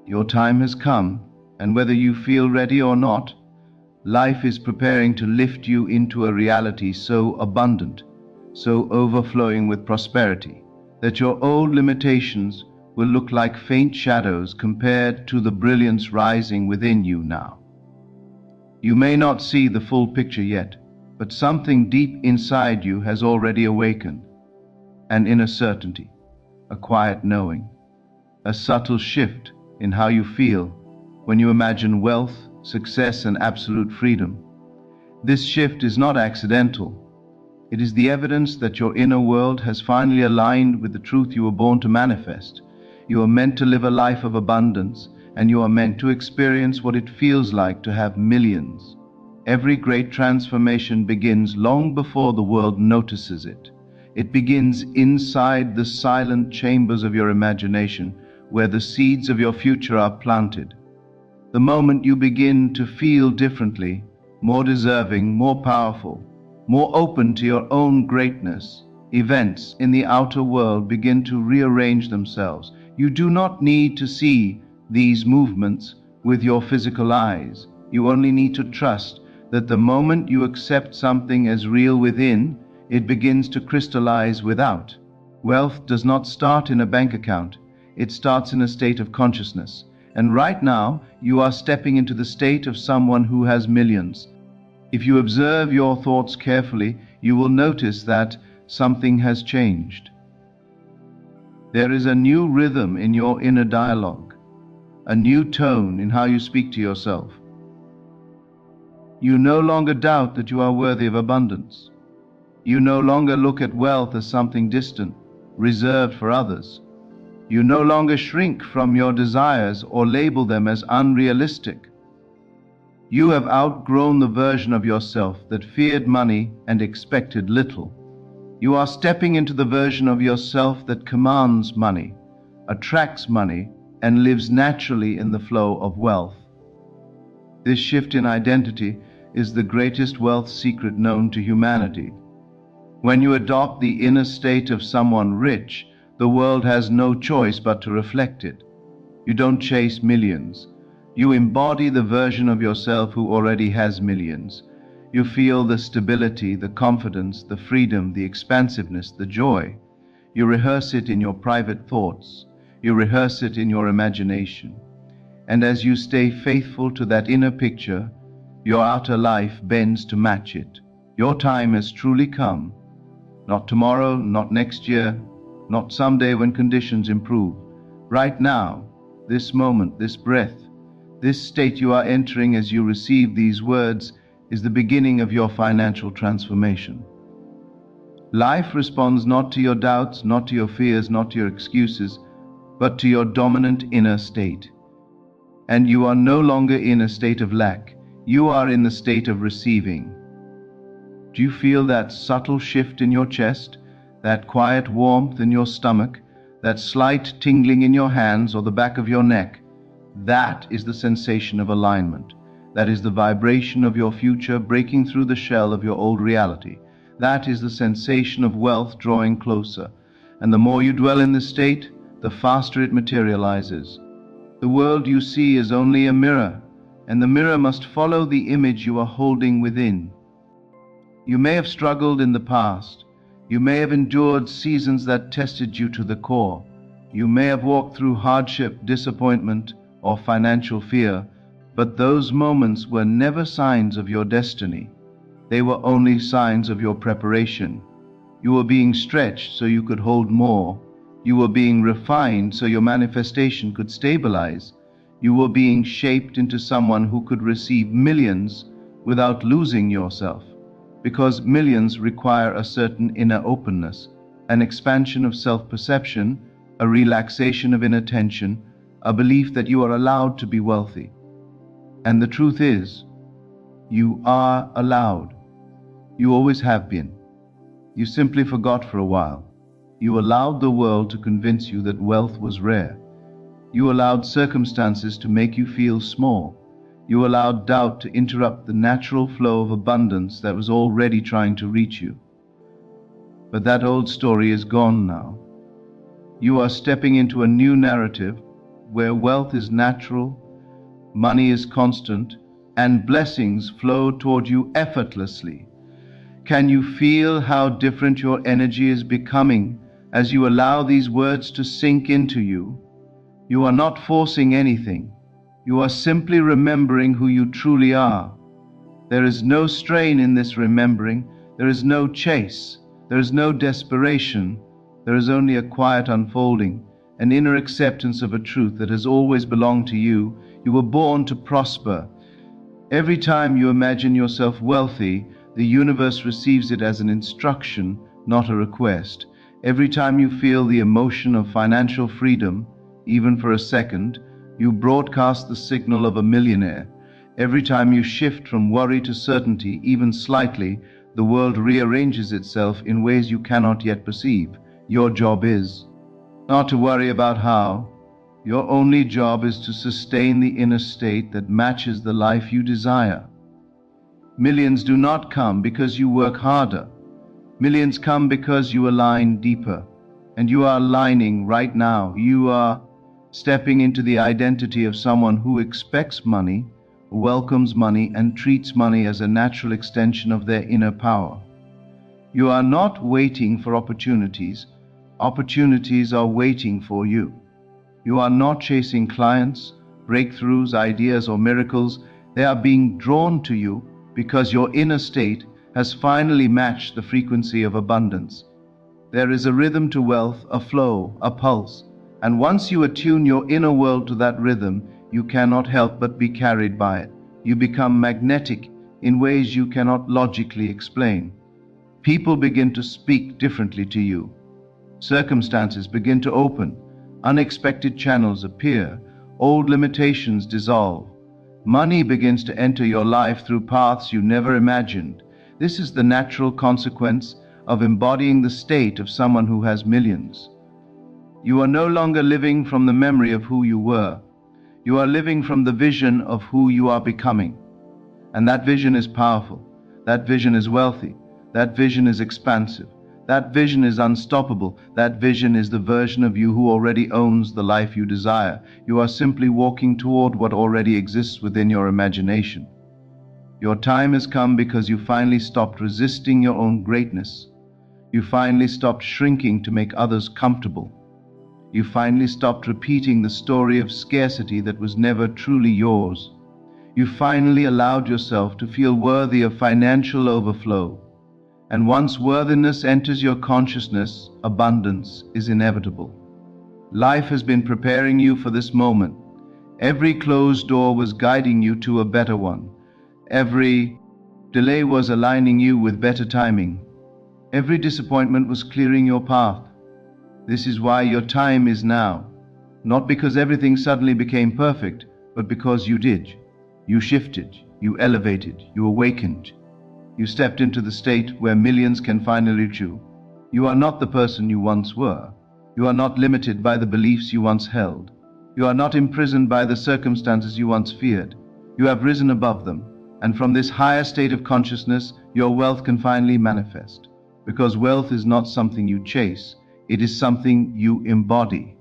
Your time has come, and whether you feel ready or not, life is preparing to lift you into a reality so abundant, so overflowing with prosperity, that your old limitations will look like faint shadows compared to the brilliance rising within you now. You may not see the full picture yet, but something deep inside you has already awakened. An inner certainty, a quiet knowing, a subtle shift in how you feel when you imagine wealth, success, and absolute freedom. This shift is not accidental. It is the evidence that your inner world has finally aligned with the truth you were born to manifest. You are meant to live a life of abundance, and you are meant to experience what it feels like to have millions. Every great transformation begins long before the world notices it. It begins inside the silent chambers of your imagination, where the seeds of your future are planted. The moment you begin to feel differently, more deserving, more powerful, more open to your own greatness, events in the outer world begin to rearrange themselves. You do not need to see these movements with your physical eyes. You only need to trust that the moment you accept something as real within, it begins to crystallize without. Wealth does not start in a bank account. It starts in a state of consciousness. And right now, you are stepping into the state of someone who has millions. If you observe your thoughts carefully, you will notice that something has changed. There is a new rhythm in your inner dialogue, a new tone in how you speak to yourself. You no longer doubt that you are worthy of abundance. You no longer look at wealth as something distant, reserved for others. You no longer shrink from your desires or label them as unrealistic. You have outgrown the version of yourself that feared money and expected little. You are stepping into the version of yourself that commands money, attracts money, and lives naturally in the flow of wealth. This shift in identity is the greatest wealth secret known to humanity. When you adopt the inner state of someone rich, the world has no choice but to reflect it. You don't chase millions. You embody the version of yourself who already has millions. You feel the stability, the confidence, the freedom, the expansiveness, the joy. You rehearse it in your private thoughts. You rehearse it in your imagination. And as you stay faithful to that inner picture, your outer life bends to match it. Your time has truly come. Not tomorrow, not next year, not someday when conditions improve. Right now, this moment, this breath, this state you are entering as you receive these words is the beginning of your financial transformation. Life responds not to your doubts, not to your fears, not to your excuses, but to your dominant inner state. And you are no longer in a state of lack. You are in the state of receiving. Do you feel that subtle shift in your chest, that quiet warmth in your stomach, that slight tingling in your hands or the back of your neck? That is the sensation of alignment. That is the vibration of your future breaking through the shell of your old reality. That is the sensation of wealth drawing closer. And the more you dwell in this state, the faster it materializes. The world you see is only a mirror, and the mirror must follow the image you are holding within. You may have struggled in the past. You may have endured seasons that tested you to the core. You may have walked through hardship, disappointment, or financial fear, but those moments were never signs of your destiny. They were only signs of your preparation. You were being stretched so you could hold more. You were being refined so your manifestation could stabilize. You were being shaped into someone who could receive millions without losing yourself. Because millions require a certain inner openness, an expansion of self-perception, a relaxation of inner tension, a belief that you are allowed to be wealthy. And the truth is, you are allowed. You always have been. You simply forgot for a while. You allowed the world to convince you that wealth was rare. You allowed circumstances to make you feel small. You allowed doubt to interrupt the natural flow of abundance that was already trying to reach you. But that old story is gone now. You are stepping into a new narrative, where wealth is natural, money is constant, and blessings flow toward you effortlessly. Can you feel how different your energy is becoming as you allow these words to sink into you? You are not forcing anything. You are simply remembering who you truly are. There is no strain in this remembering. There is no chase. There is no desperation. There is only a quiet unfolding, an inner acceptance of a truth that has always belonged to you. You were born to prosper. Every time you imagine yourself wealthy, the universe receives it as an instruction, not a request. Every time you feel the emotion of financial freedom, even for a second, you broadcast the signal of a millionaire. Every time you shift from worry to certainty, even slightly, the world rearranges itself in ways you cannot yet perceive. Your job is not to worry about how. Your only job is to sustain the inner state that matches the life you desire. Millions do not come because you work harder. Millions come because you align deeper. And you are aligning right now. You are stepping into the identity of someone who expects money, welcomes money, and treats money as a natural extension of their inner power. You are not waiting for opportunities. Opportunities are waiting for you. You are not chasing clients, breakthroughs, ideas, or miracles. They are being drawn to you because your inner state has finally matched the frequency of abundance. There is a rhythm to wealth, a flow, a pulse, and once you attune your inner world to that rhythm, you cannot help but be carried by it. You become magnetic in ways you cannot logically explain. People begin to speak differently to you. Circumstances begin to open. Unexpected channels appear. Old limitations dissolve. Money begins to enter your life through paths you never imagined. This is the natural consequence of embodying the state of someone who has millions. You are no longer living from the memory of who you were. You are living from the vision of who you are becoming. And that vision is powerful. That vision is wealthy. That vision is expansive. That vision is unstoppable. That vision is the version of you who already owns the life you desire. You are simply walking toward what already exists within your imagination. Your time has come because you finally stopped resisting your own greatness. You finally stopped shrinking to make others comfortable. You finally stopped repeating the story of scarcity that was never truly yours. You finally allowed yourself to feel worthy of financial overflow. And once worthiness enters your consciousness, abundance is inevitable. Life has been preparing you for this moment. Every closed door was guiding you to a better one. Every delay was aligning you with better timing. Every disappointment was clearing your path. This is why your time is now. Not because everything suddenly became perfect, but because you did. You shifted, you elevated, you awakened. You stepped into the state where millions can finally reach you. You are not the person you once were. You are not limited by the beliefs you once held. You are not imprisoned by the circumstances you once feared. You have risen above them, and from this higher state of consciousness, your wealth can finally manifest. Because wealth is not something you chase, it is something you embody.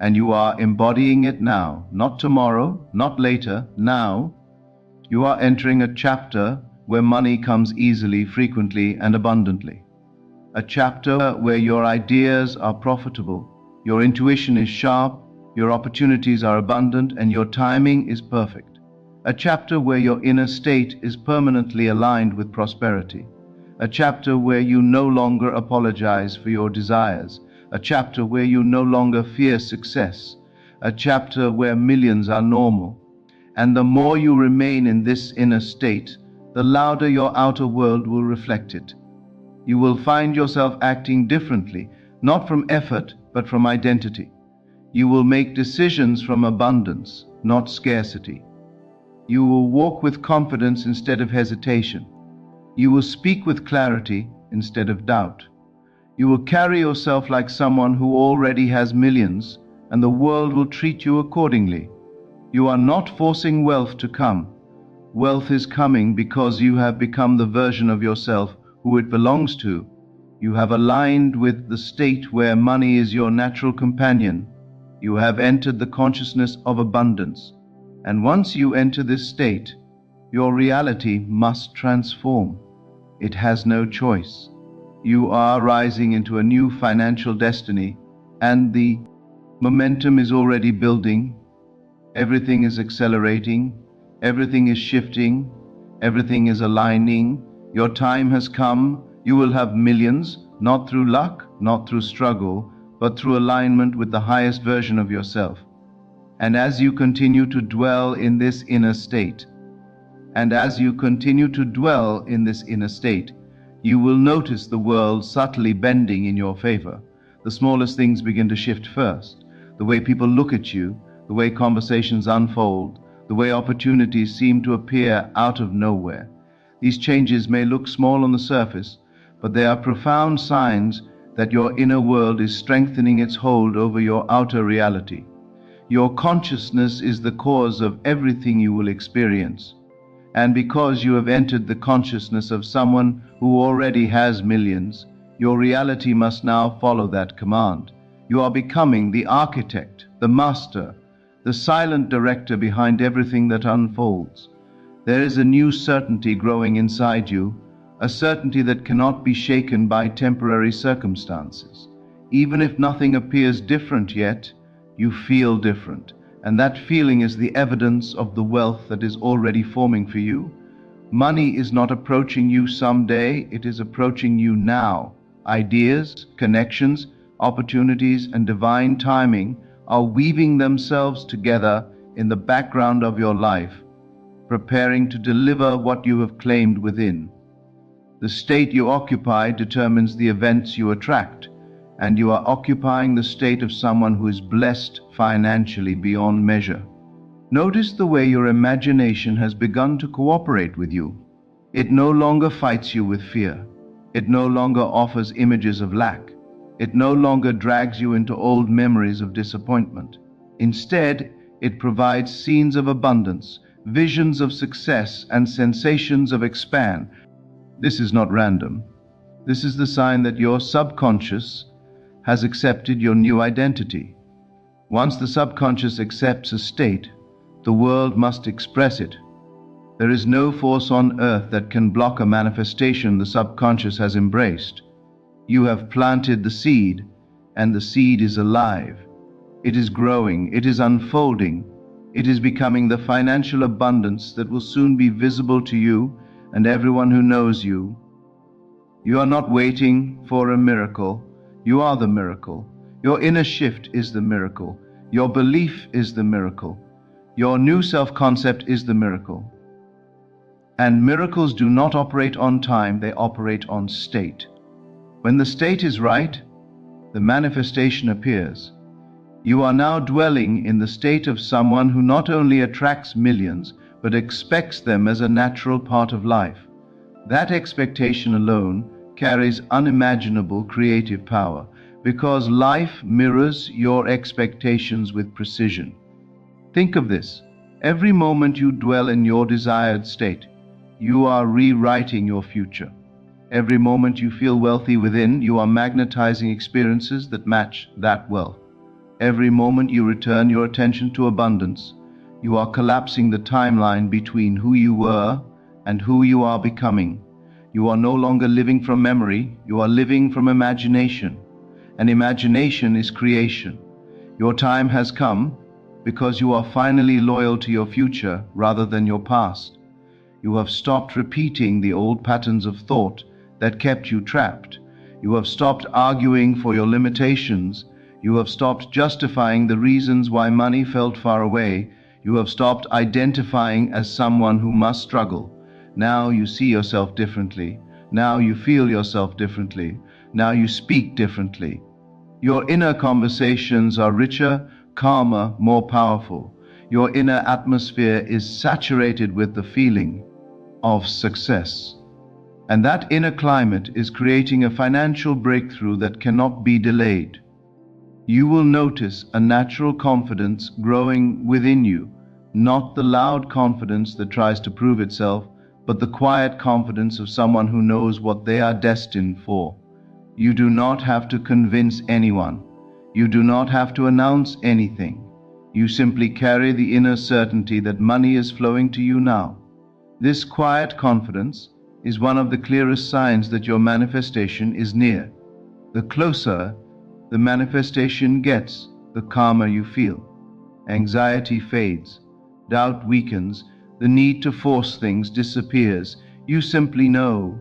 And you are embodying it now, not tomorrow, not later, now. You are entering a chapter where money comes easily, frequently, and abundantly. A chapter where your ideas are profitable, your intuition is sharp, your opportunities are abundant, and your timing is perfect. A chapter where your inner state is permanently aligned with prosperity. A chapter where you no longer apologize for your desires. A chapter where you no longer fear success. A chapter where millions are normal. And the more you remain in this inner state, the louder your outer world will reflect it. You will find yourself acting differently, not from effort, but from identity. You will make decisions from abundance, not scarcity. You will walk with confidence instead of hesitation. You will speak with clarity instead of doubt. You will carry yourself like someone who already has millions, and the world will treat you accordingly. You are not forcing wealth to come. Wealth is coming because you have become the version of yourself who it belongs to. You have aligned with the state where money is your natural companion. You have entered the consciousness of abundance. And once you enter this state, your reality must transform. It has no choice. You are rising into a new financial destiny, and the momentum is already building. Everything is accelerating. Everything is shifting. Everything is aligning. Your time has come. You will have millions, not through luck, not through struggle, but through alignment with the highest version of yourself. And as you continue to dwell in this inner state, you will notice the world subtly bending in your favor. The smallest things begin to shift first. The way people look at you, the way conversations unfold, the way opportunities seem to appear out of nowhere. These changes may look small on the surface, but they are profound signs that your inner world is strengthening its hold over your outer reality. Your consciousness is the cause of everything you will experience. And because you have entered the consciousness of someone who already has millions, your reality must now follow that command. You are becoming the architect, the master, the silent director behind everything that unfolds. There is a new certainty growing inside you, a certainty that cannot be shaken by temporary circumstances. Even if nothing appears different yet, you feel different. And that feeling is the evidence of the wealth that is already forming for you. Money is not approaching you someday, it is approaching you now. Ideas, connections, opportunities, and divine timing are weaving themselves together in the background of your life, preparing to deliver what you have claimed within. The state you occupy determines the events you attract, and you are occupying the state of someone who is blessed financially beyond measure. Notice the way your imagination has begun to cooperate with you. It no longer fights you with fear. It no longer offers images of lack. It no longer drags you into old memories of disappointment. Instead, it provides scenes of abundance, visions of success, and sensations of expansion. This is not random. This is the sign that your subconscious has accepted your new identity. Once the subconscious accepts a state, the world must express it. There is no force on earth that can block a manifestation the subconscious has embraced. You have planted the seed, and the seed is alive. It is growing, it is unfolding, it is becoming the financial abundance that will soon be visible to you and everyone who knows you. You are not waiting for a miracle. You are the miracle. Your inner shift is the miracle. Your belief is the miracle. Your new self-concept is the miracle. And miracles do not operate on time, they operate on state. When the state is right, the manifestation appears. You are now dwelling in the state of someone who not only attracts millions, but expects them as a natural part of life. That expectation alone carries unimaginable creative power, because life mirrors your expectations with precision. Think of this. Every moment you dwell in your desired state, you are rewriting your future. Every moment you feel wealthy within, you are magnetizing experiences that match that wealth. Every moment you return your attention to abundance, you are collapsing the timeline between who you were and who you are becoming. You are no longer living from memory, you are living from imagination. And imagination is creation. Your time has come because you are finally loyal to your future rather than your past. You have stopped repeating the old patterns of thought that kept you trapped. You have stopped arguing for your limitations. You have stopped justifying the reasons why money felt far away. You have stopped identifying as someone who must struggle. Now you see yourself differently. Now you feel yourself differently. Now you speak differently. Your inner conversations are richer, calmer, more powerful. Your inner atmosphere is saturated with the feeling of success. And that inner climate is creating a financial breakthrough that cannot be delayed. You will notice a natural confidence growing within you, not the loud confidence that tries to prove itself, but the quiet confidence of someone who knows what they are destined for. You do not have to convince anyone. You do not have to announce anything. You simply carry the inner certainty that money is flowing to you now. This quiet confidence is one of the clearest signs that your manifestation is near. The closer the manifestation gets, the calmer you feel. Anxiety fades, doubt weakens, the need to force things disappears. You simply know.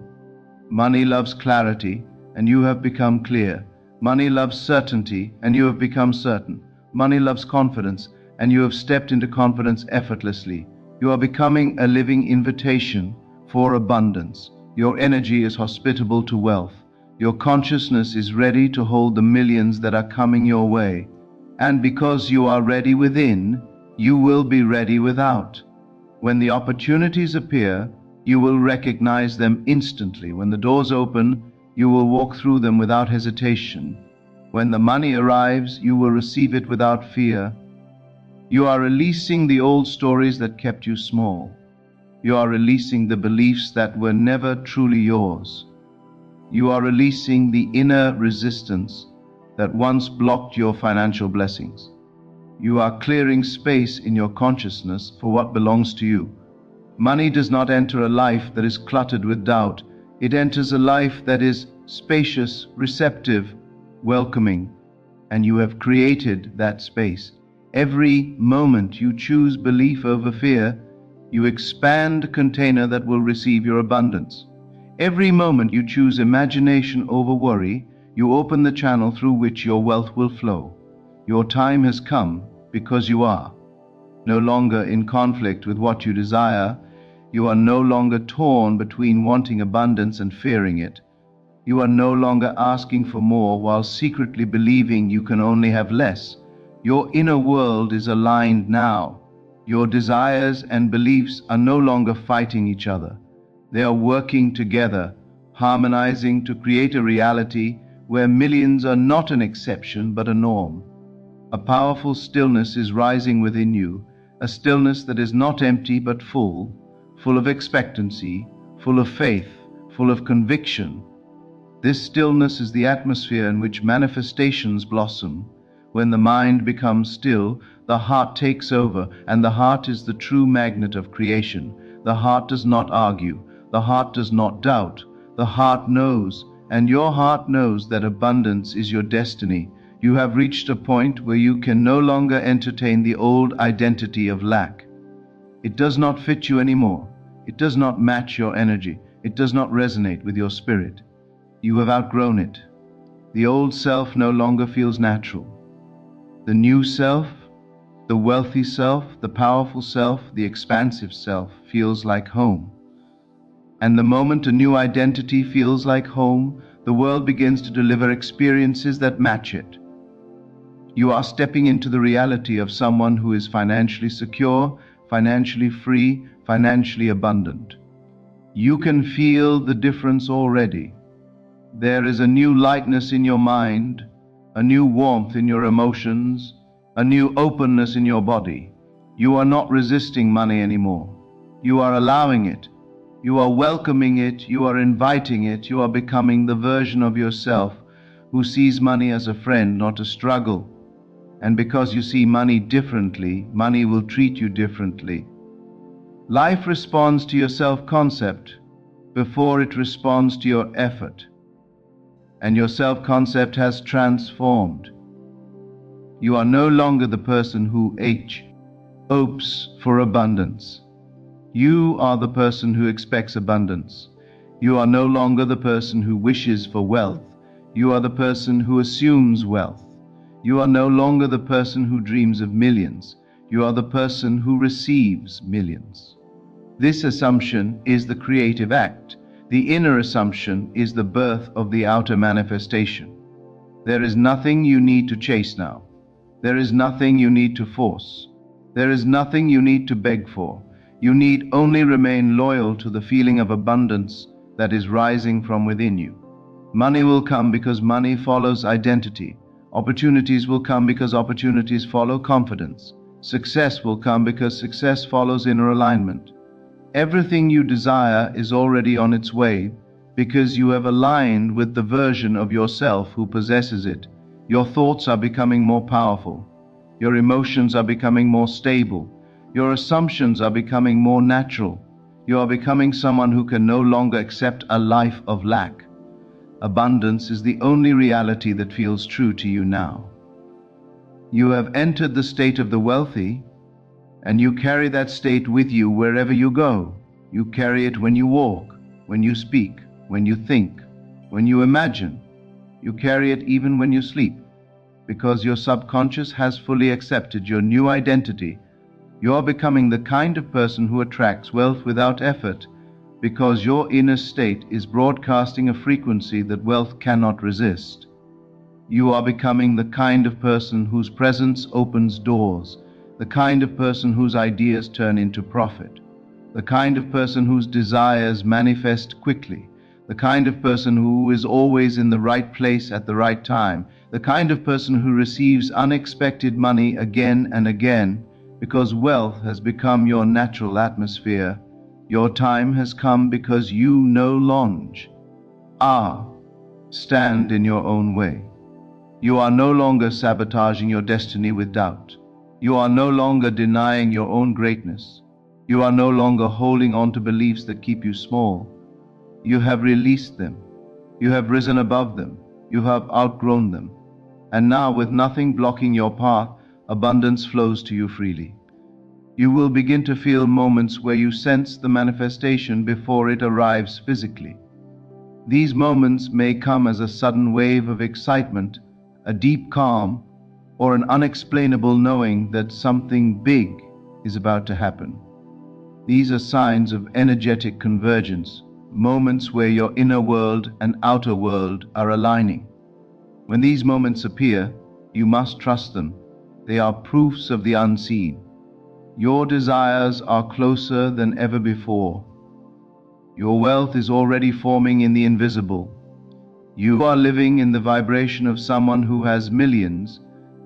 Money loves clarity, and you have become clear. Money loves certainty, and you have become certain. Money loves confidence, and you have stepped into confidence effortlessly. You are becoming a living invitation for abundance. Your energy is hospitable to wealth. Your consciousness is ready to hold the millions that are coming your way. And because you are ready within, you will be ready without. When the opportunities appear, you will recognize them instantly. When the doors open, you will walk through them without hesitation. When the money arrives, you will receive it without fear. You are releasing the old stories that kept you small. You are releasing the beliefs that were never truly yours. You are releasing the inner resistance that once blocked your financial blessings. You are clearing space in your consciousness for what belongs to you. Money does not enter a life that is cluttered with doubt. It enters a life that is spacious, receptive, welcoming, and you have created that space. Every moment you choose belief over fear, you expand a container that will receive your abundance. Every moment you choose imagination over worry, you open the channel through which your wealth will flow. Your time has come because you are no longer in conflict with what you desire. You are no longer torn between wanting abundance and fearing it. You are no longer asking for more while secretly believing you can only have less. Your inner world is aligned now. Your desires and beliefs are no longer fighting each other. They are working together, harmonizing to create a reality where millions are not an exception but a norm. A powerful stillness is rising within you, a stillness that is not empty but full of expectancy, full of faith, full of conviction. This stillness is the atmosphere in which manifestations blossom. When the mind becomes still, the heart takes over, and the heart is the true magnet of creation. The heart does not argue. The heart does not doubt. The heart knows, and your heart knows that abundance is your destiny. You have reached a point where you can no longer entertain the old identity of lack. It does not fit you anymore. It does not match your energy. It does not resonate with your spirit. You have outgrown it. The old self no longer feels natural. The new self, the wealthy self, the powerful self, the expansive self feels like home. And the moment a new identity feels like home, the world begins to deliver experiences that match it. You are stepping into the reality of someone who is financially secure, financially free, financially abundant. You can feel the difference already. There is a new lightness in your mind, a new warmth in your emotions, a new openness in your body. You are not resisting money anymore. You are allowing it. You are welcoming it. You are inviting it. You are becoming the version of yourself who sees money as a friend, not a struggle. And because you see money differently, money will treat you differently. Life responds to your self-concept before it responds to your effort. And your self-concept has transformed. You are no longer the person who hopes for abundance. You are the person who expects abundance. You are no longer the person who wishes for wealth. You are the person who assumes wealth. You are no longer the person who dreams of millions. You are the person who receives millions. This assumption is the creative act. The inner assumption is the birth of the outer manifestation. There is nothing you need to chase now. There is nothing you need to force. There is nothing you need to beg for. You need only remain loyal to the feeling of abundance that is rising from within you. Money will come because money follows identity. Opportunities will come because opportunities follow confidence. Success will come because success follows inner alignment. Everything you desire is already on its way because you have aligned with the version of yourself who possesses it. Your thoughts are becoming more powerful. Your emotions are becoming more stable. Your assumptions are becoming more natural. You are becoming someone who can no longer accept a life of lack. Abundance is the only reality that feels true to you now. You have entered the state of the wealthy, and you carry that state with you wherever you go. You carry it when you walk, when you speak, when you think, when you imagine. You carry it even when you sleep, because your subconscious has fully accepted your new identity. You are becoming the kind of person who attracts wealth without effort, because your inner state is broadcasting a frequency that wealth cannot resist. You are becoming the kind of person whose presence opens doors, the kind of person whose ideas turn into profit, the kind of person whose desires manifest quickly, the kind of person who is always in the right place at the right time, the kind of person who receives unexpected money again and again, because wealth has become your natural atmosphere. Your time has come because you no longer stand in your own way. You are no longer sabotaging your destiny with doubt. You are no longer denying your own greatness. You are no longer holding on to beliefs that keep you small. You have released them. You have risen above them. You have outgrown them. And now, with nothing blocking your path, abundance flows to you freely. You will begin to feel moments where you sense the manifestation before it arrives physically. These moments may come as a sudden wave of excitement, a deep calm, or an unexplainable knowing that something big is about to happen. These are signs of energetic convergence, moments where your inner world and outer world are aligning. When these moments appear, you must trust them. They are proofs of the unseen. Your desires are closer than ever before. Your wealth is already forming in the invisible. You are living in the vibration of someone who has millions,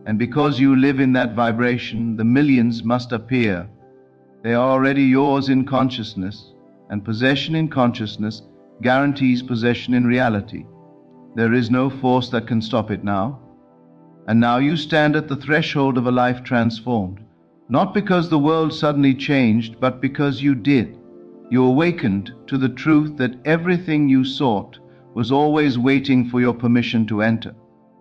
and because you live in that vibration, the millions must appear. They are already yours in consciousness, and possession in consciousness guarantees possession in reality. There is no force that can stop it now. And now you stand at the threshold of a life transformed. Not because the world suddenly changed, but because you did. You awakened to the truth that everything you sought was always waiting for your permission to enter.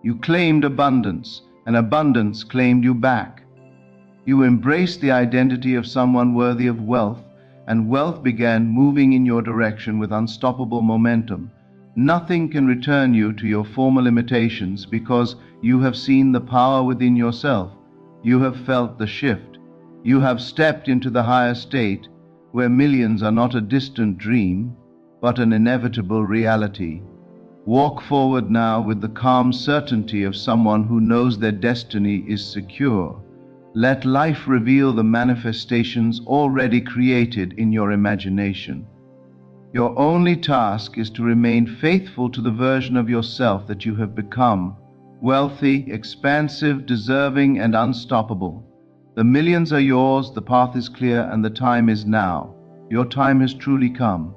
You claimed abundance, and abundance claimed you back. You embraced the identity of someone worthy of wealth, and wealth began moving in your direction with unstoppable momentum. Nothing can return you to your former limitations because you have seen the power within yourself. You have felt the shift. You have stepped into the higher state where millions are not a distant dream, but an inevitable reality. Walk forward now with the calm certainty of someone who knows their destiny is secure. Let life reveal the manifestations already created in your imagination. Your only task is to remain faithful to the version of yourself that you have become, wealthy, expansive, deserving, and unstoppable. The millions are yours, the path is clear, and the time is now. Your time has truly come.